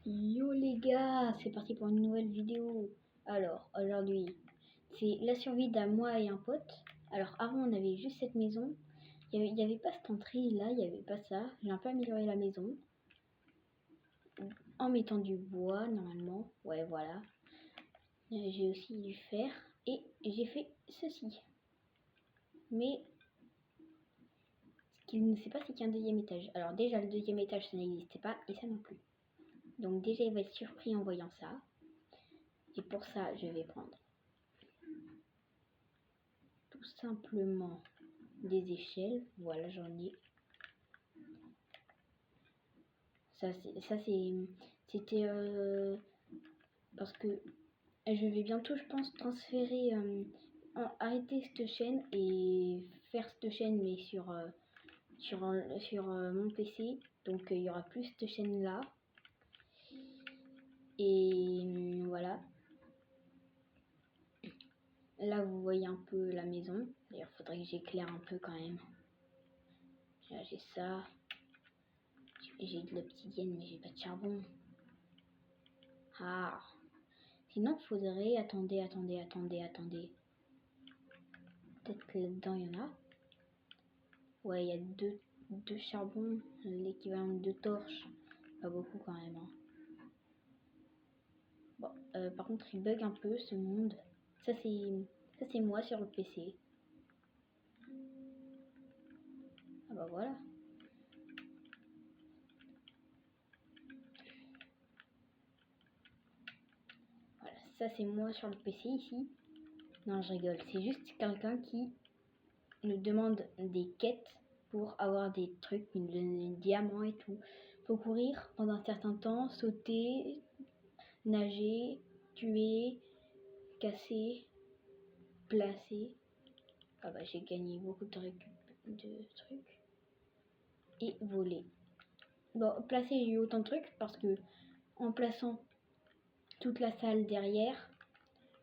Yo les gars, c'est parti pour une nouvelle vidéo. Alors, aujourd'hui, c'est la survie d'un moi et un pote. Alors, avant, on avait juste cette maison. Il y avait pas cette entrée là, il n'y avait pas ça. J'ai un peu amélioré la maison. En mettant du bois, normalement. Ouais, voilà. J'ai aussi du fer. Et j'ai fait ceci. Mais, ce qu'il ne sait pas, c'est qu'il y a un deuxième étage. Alors, déjà, le deuxième étage, ça n'existait pas. Et ça non plus. Donc, déjà, il va être surpris en voyant ça. Et pour ça, je vais prendre tout simplement des échelles. Voilà, j'en ai. C'était parce que je vais bientôt, je pense, transférer, arrêter cette chaîne et faire cette chaîne, mais sur mon PC. Donc il y aura plus cette chaîne là. Et voilà. Là, vous voyez un peu la maison. D'ailleurs, faudrait que j'éclaire un peu quand même. Là, j'ai ça. J'ai de l'obsidienne, mais j'ai pas de charbon. Ah. Sinon, faudrait... Attendez. Peut-être que là-dedans, il y en a. Ouais, il y a deux charbons, l'équivalent de 2 torches. Pas beaucoup quand même. Hein. Bon, par contre, il bug un peu ce monde. Ça, c'est moi sur le PC. Ah bah voilà. Voilà, ça c'est moi sur le PC ici. Non, je rigole. C'est juste quelqu'un qui nous demande des quêtes pour avoir des trucs, des diamants et tout. Faut courir pendant un certain temps, sauter, nager, tuer, casser, placer. Ah bah j'ai gagné beaucoup de trucs. Et voler. Bon, placer, j'ai eu autant de trucs parce que en plaçant toute la salle derrière,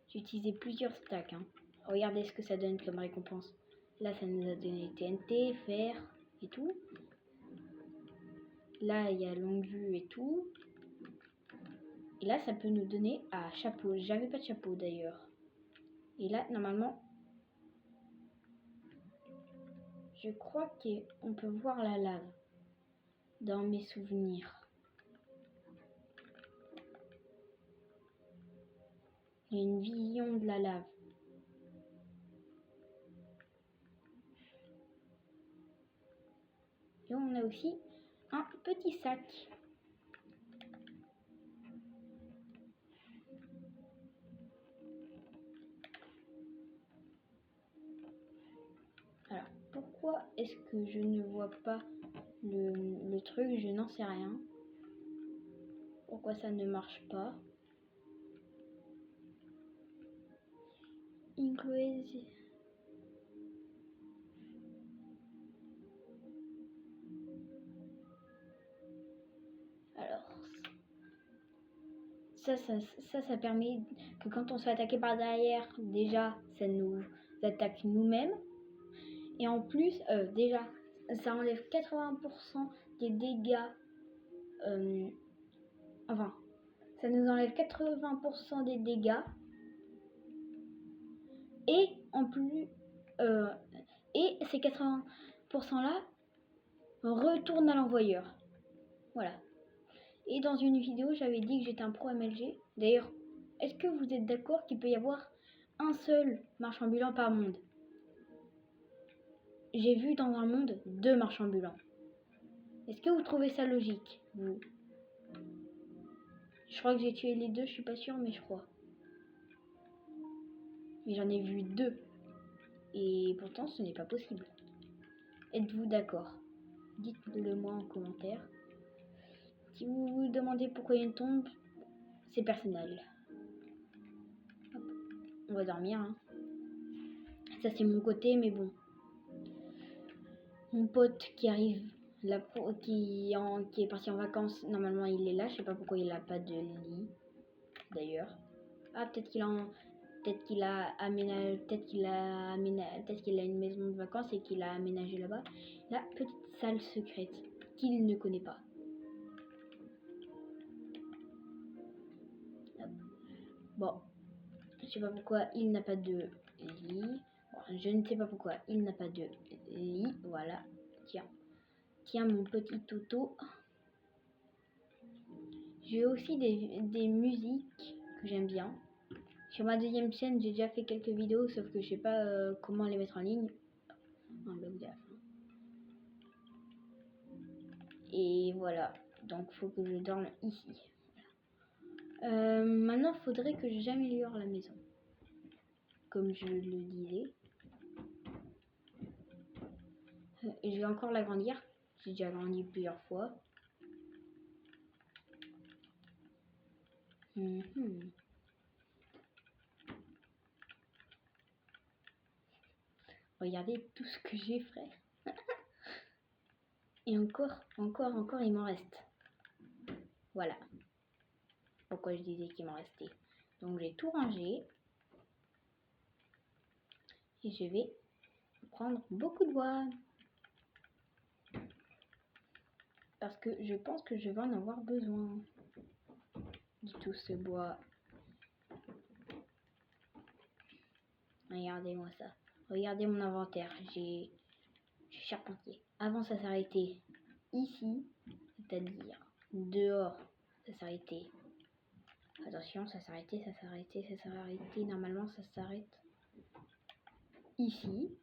j'ai utilisé plusieurs stacks. Hein. Regardez ce que ça donne comme récompense. Là, ça nous a donné TNT, fer et tout. Là, il y a longue vue et tout. Et là, ça peut nous donner chapeau. J'avais pas de chapeau d'ailleurs. Et là, normalement, je crois qu'on peut voir la lave dans mes souvenirs. Il y a une vision de la lave. Et on a aussi un petit sac. Alors, pourquoi est-ce que je ne vois pas le truc? Je n'en sais rien. Pourquoi ça ne marche pas? Incluez. Alors, ça permet que quand on se fait attaquer par derrière, déjà, ça nous attaque nous-mêmes. Et en plus, déjà, ça enlève 80% des dégâts. Enfin, ça nous enlève 80% des dégâts. Et en plus, et ces 80% là retournent à l'envoyeur. Voilà. Et dans une vidéo, j'avais dit que j'étais un pro MLG. D'ailleurs, est-ce que vous êtes d'accord qu'il peut y avoir un seul marchand ambulant par monde? J'ai vu dans un monde 2 marchands ambulants. Est-ce que vous trouvez ça logique, vous? Je crois que j'ai tué les 2, je suis pas sûre, mais je crois. Mais j'en ai vu 2. Et pourtant, ce n'est pas possible. Êtes-vous d'accord? Dites-le moi en commentaire. Si vous vous demandez pourquoi il y a une tombe, c'est personnel. Hop. On va dormir. Hein. Ça, c'est mon côté, mais bon. Mon pote qui arrive, qui est parti en vacances, normalement il est là. Je sais pas pourquoi il n'a pas de lit, d'ailleurs. Ah, peut-être qu'il a une maison de vacances et qu'il a aménagé là-bas. La petite salle secrète qu'il ne connaît pas. Hop. Bon, je sais pas pourquoi il n'a pas de lit. Bon, je ne sais pas pourquoi il n'a pas de lit. Voilà. Tiens. Tiens mon petit Toto. J'ai aussi des musiques que j'aime bien. Sur ma deuxième chaîne, j'ai déjà fait quelques vidéos, sauf que je sais pas comment les mettre en ligne. Un bloc de la fin. Et voilà. Donc faut que je dorme ici. Maintenant, faudrait que j'améliore la maison. Comme je le disais. Et je vais encore l'agrandir. J'ai déjà agrandi plusieurs fois. Regardez tout ce que j'ai, frère. Et encore, il m'en reste. Voilà. Pourquoi je disais qu'il m'en restait. Donc j'ai tout rangé. Et je vais prendre beaucoup de bois. Parce que je pense que je vais en avoir besoin. De tout ce bois. Regardez-moi ça. Regardez mon inventaire. Je suis charpentier. Avant ça s'arrêtait ici. C'est-à-dire dehors. Ça s'arrêtait. Attention, ça s'arrêtait. Normalement ça s'arrête ici.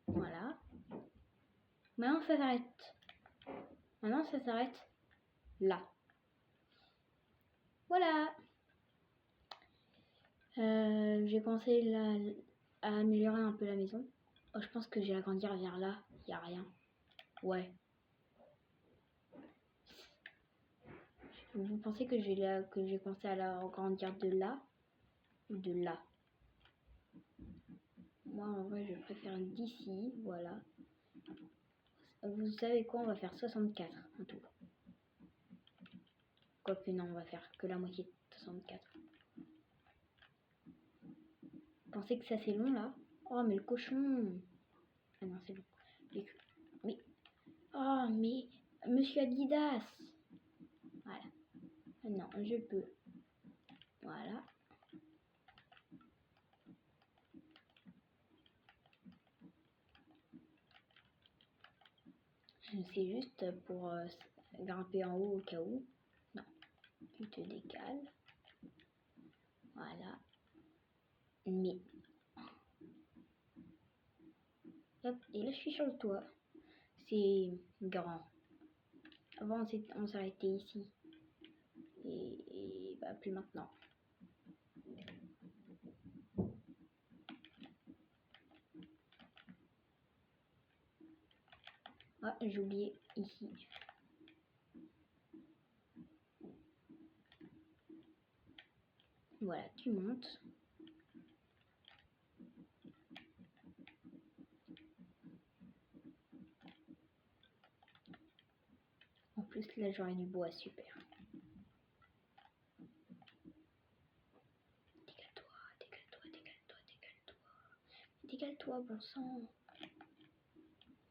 Voilà. Maintenant ça s'arrête là. Voilà. J'ai commencé à améliorer un peu la maison. Oh, je pense que je vais agrandir vers là. Il n'y a rien. Ouais. Vous pensez que je vais commencer à la agrandir de là ou de là? Moi, en vrai, je préfère d'ici. Voilà. Vous savez quoi? On va faire 64 en tout. Quoique non, on va faire que la moitié de 64. Pensez que ça c'est long là? Oh mais le cochon. Ah non c'est bon. Oui. Oh mais Monsieur Adidas. Voilà. Non, je peux. Voilà. C'est juste pour grimper en haut au cas où. Non. Tu te décales. Voilà. Mais. Hop, et là je suis sur le toit. C'est grand. Avant on s'arrêtait ici. Et bah plus maintenant. Ah, j'ai oublié ici. Voilà, tu montes. En plus, là, j'aurai du bois, super. Décale-toi, bon sang.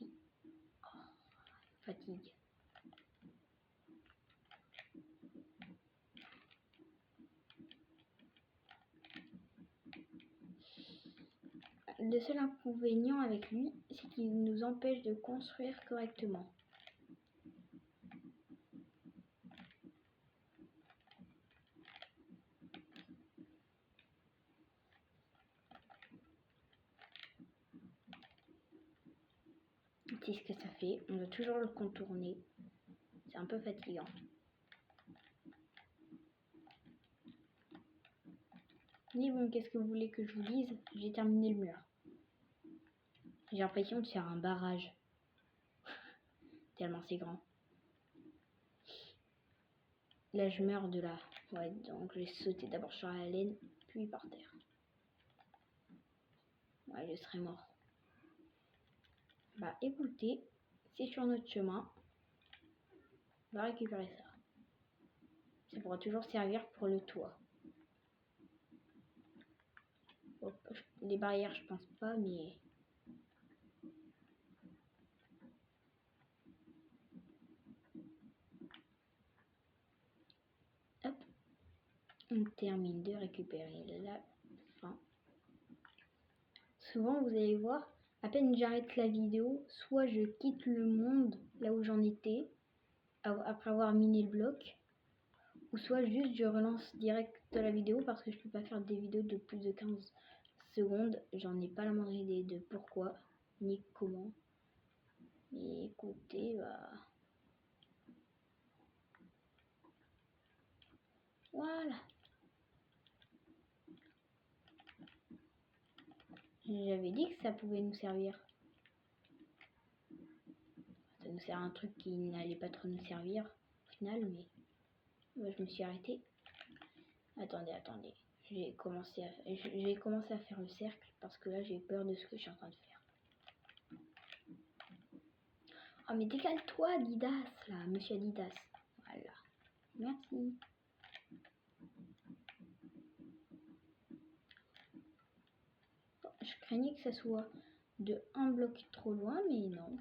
Oh, fatigue. Le seul inconvénient avec lui, c'est qu'il nous empêche de construire correctement. C'est ce que ça fait, on doit toujours le contourner. C'est un peu fatigant. Mais bon, qu'est-ce que vous voulez que je vous dise? J'ai terminé le mur. J'ai l'impression de faire un barrage. Tellement c'est grand. Là, je meurs de là. Ouais, donc je vais sauter d'abord sur la laine, puis par terre. Ouais, je serai mort. Bah écoutez, c'est sur notre chemin. On va récupérer ça. Ça pourra toujours servir pour le toit. Hop, les barrières, je pense pas, mais... Hop. On termine de récupérer la fin. Souvent, vous allez voir, à peine j'arrête la vidéo, soit je quitte le monde là où j'en étais, après avoir miné le bloc, ou soit juste je relance direct la vidéo parce que je peux pas faire des vidéos de plus de 15 secondes. J'en ai pas la moindre idée de pourquoi, ni comment. Mais écoutez, voilà. J'avais dit que ça pouvait nous servir. Ça nous sert à un truc qui n'allait pas trop nous servir au final, mais moi je me suis arrêtée. Attendez. J'ai commencé à faire le cercle parce que là j'ai peur de ce que je suis en train de faire. Oh mais décale-toi Adidas là, monsieur Adidas. Voilà. Merci. Je craignais que ça soit de un bloc trop loin, mais non.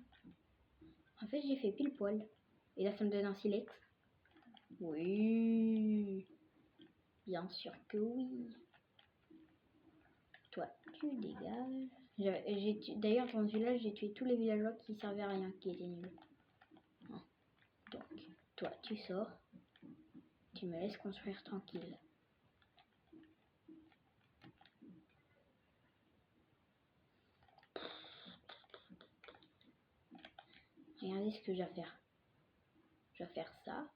En fait, j'ai fait pile poil. Et là, ça me donne un silex. Oui. Bien sûr que oui. Toi, tu dégages. D'ailleurs, dans ce village, j'ai tué tous les villageois qui servaient à rien, qui étaient nuls. Donc, toi, tu sors. Tu me laisses construire tranquille. Regardez ce que je vais faire. Je vais faire ça.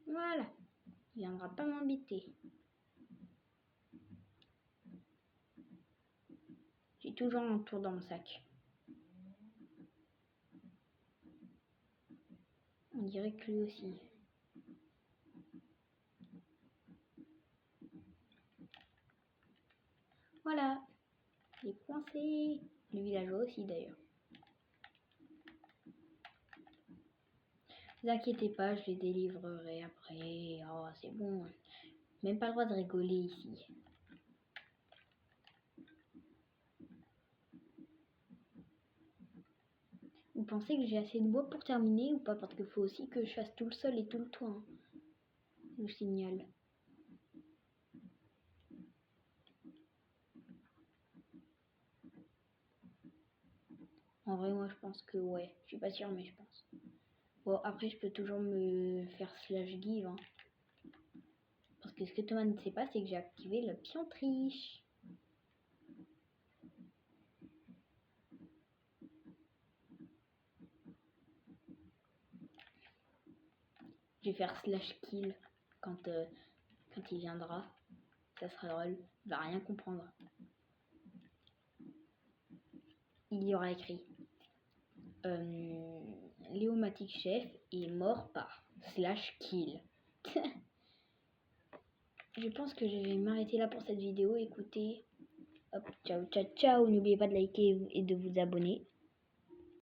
Voilà. Il viendra pas m'embêter. J'ai toujours un tour dans mon sac. On dirait que lui aussi. Voilà. Il est coincé. Le villageois aussi d'ailleurs. Ne vous inquiétez pas, je les délivrerai après. Oh, c'est bon. Même pas le droit de rigoler ici. Vous pensez que j'ai assez de bois pour terminer ou pas? Parce qu'il faut aussi que je fasse tout le sol et tout le toit. Hein. Je vous signale. En vrai, moi, je pense que ouais. Je suis pas sûre, mais je pense. Bon, après, je peux toujours me faire /give. Hein. Parce que ce que Thomas ne sait pas, c'est que j'ai activé le pion triche. Je vais faire /kill quand il viendra. Ça sera drôle. Il va rien comprendre. Il y aura écrit Léomatic Chef est mort par /kill. Je pense que je vais m'arrêter là pour cette vidéo. Écoutez, hop, ciao. N'oubliez pas de liker et de vous abonner.